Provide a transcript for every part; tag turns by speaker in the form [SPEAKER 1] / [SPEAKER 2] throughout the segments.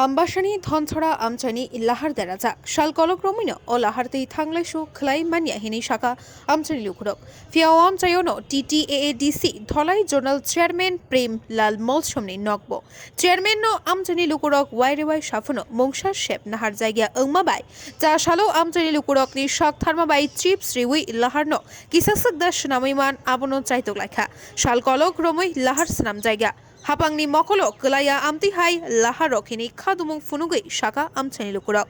[SPEAKER 1] Ambashani Thonthora Amchani Lahar Deraja, Shal Kolok Romino, or Laharti Tanglashu, Clay Mania Hini Shaka, Amchani Lukurok. Fiawam Chayono, TTAADC, Tholai Journal Chairman Prem Lal Molshomni Nokbo. Chairman no Amchani Lukurok, Wairewai Shafuno, Mongsha Shep Nahar Zaiga Umabai, Ta Shalo Amchani Lukurok ni Shak Tharmabai Chips Riwi Laharno, Kisasak Dash Namiman Abono Chaito Laka, Shal Kolok Romui Lahar Snam Zaiga. Hapangni mokolo kelaya amti hai laharok hini khadumung funugui shaka amchani lukurok.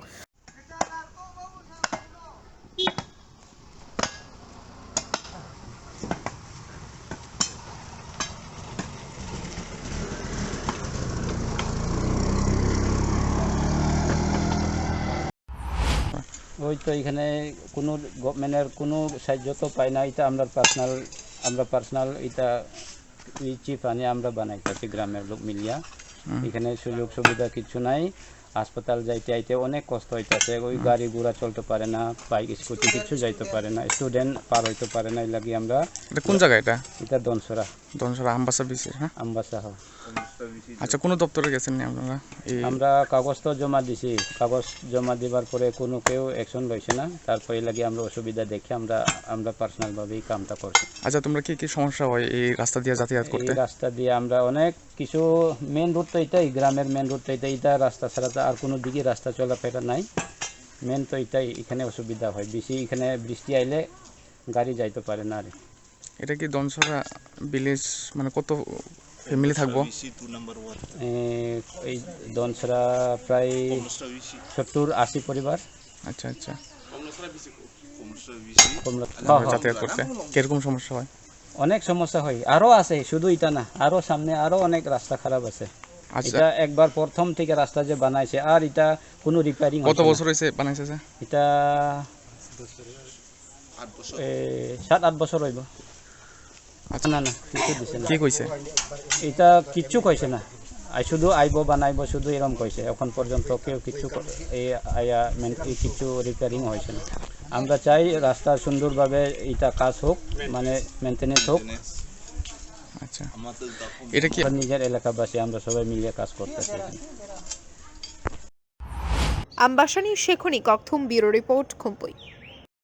[SPEAKER 2] ওই তো এখানে কোনো গভর্নমেন্টের কোনো সাহায্য তো পাই না, এটা আমরা পার্সোনাল এটা এই চিপ আনি আমরা বানাইতেছি গ্রামের লোক মিলিয়া। এখানে সুযোগ সুবিধা কিছু নাই, হাসপাতাল যাইতে আইতে অনেক কষ্ট হইতেছে, ওই গাড়ি ঘোড়া চলতে পারে না, বাইক স্কুটি কিছু যাইতে পারে না, স্টুডেন্ট পার হইতে পারে না। এই লাগি আমরা
[SPEAKER 3] এটা কোন জায়গা? এটা
[SPEAKER 2] দনসরা
[SPEAKER 3] আমবাসা বিসি। হ্যাঁ,
[SPEAKER 2] আমবাসা।
[SPEAKER 3] আচ্ছা, কোন দপ্তরে গেছেন আপনারা?
[SPEAKER 2] আমরা কাগজ তো জমা দিছি, কাগজ জমা দেওয়ার পরে কোনো কেউ অ্যাকশন লইছে না, তারপরে লাগি আমরা অসুবিধা দেখি আমরা পার্সোনাল ভাবে এই কামটা করছি।
[SPEAKER 3] আচ্ছা, তোমরা কি সমস্যা হয় এই রাস্তা দিয়ে যাতায়াত করতে?
[SPEAKER 2] এই রাস্তা দিয়ে আমরা অনেক কিছু, মেন রোড তো এটাই, গ্রামের মেন রোড তো এটা রাস্তা ছাড়া তো আর কোনো দিকে রাস্তা চলাফেরা নাই, মেন তো এটাই। এখানে অসুবিধা হয় বেশি, এখানে বৃষ্টি আইলে গাড়ি যাইতে পারে না। আর
[SPEAKER 3] এটা কি দনসরা ভিলেজ, মানে কত ফ্যামিলি থাকবো?
[SPEAKER 2] এই দনসরা প্রায় 70-80 পরিবার।
[SPEAKER 3] আচ্ছা আচ্ছা,
[SPEAKER 2] যাতায়াত
[SPEAKER 3] করতে কিরকম সমস্যা হয়?
[SPEAKER 2] অনেক সমস্যা হয়, আরো আছে, শুধু এটা না, আরো সামনে আরো অনেক রাস্তা খারাপ আছে। এটা একবার প্রথম থেকে রাস্তা যে বানাইছে, আর এটা কোনো রিপেয়ারিং
[SPEAKER 3] কত বছর হয়েছে বানাইছে?
[SPEAKER 2] এটা 7-8 বছর হইব।
[SPEAKER 3] আচ্ছা,
[SPEAKER 2] না না, কিছু দিছে না।
[SPEAKER 3] কি কইছে?
[SPEAKER 2] এটা কিচ্ছু কইছে না, শুধু আইব বানাইব, শুধু এরকম কইছে। এখন পর্যন্ত কেউ কিছু কিছু রিপেয়ারিং হয়েছে না। আমরা চাই রাস্তা সুন্দরভাবে এটা কাজ হোক, মানে মেনটেনেন্স হোক।
[SPEAKER 3] আচ্ছা, এটা কি
[SPEAKER 2] নিজের এলাকাবাসী আমরা সবাই মিলে কাজ করতেছি।
[SPEAKER 1] Ambashani Shekhoni Kokthum Bureau Report Khumpui.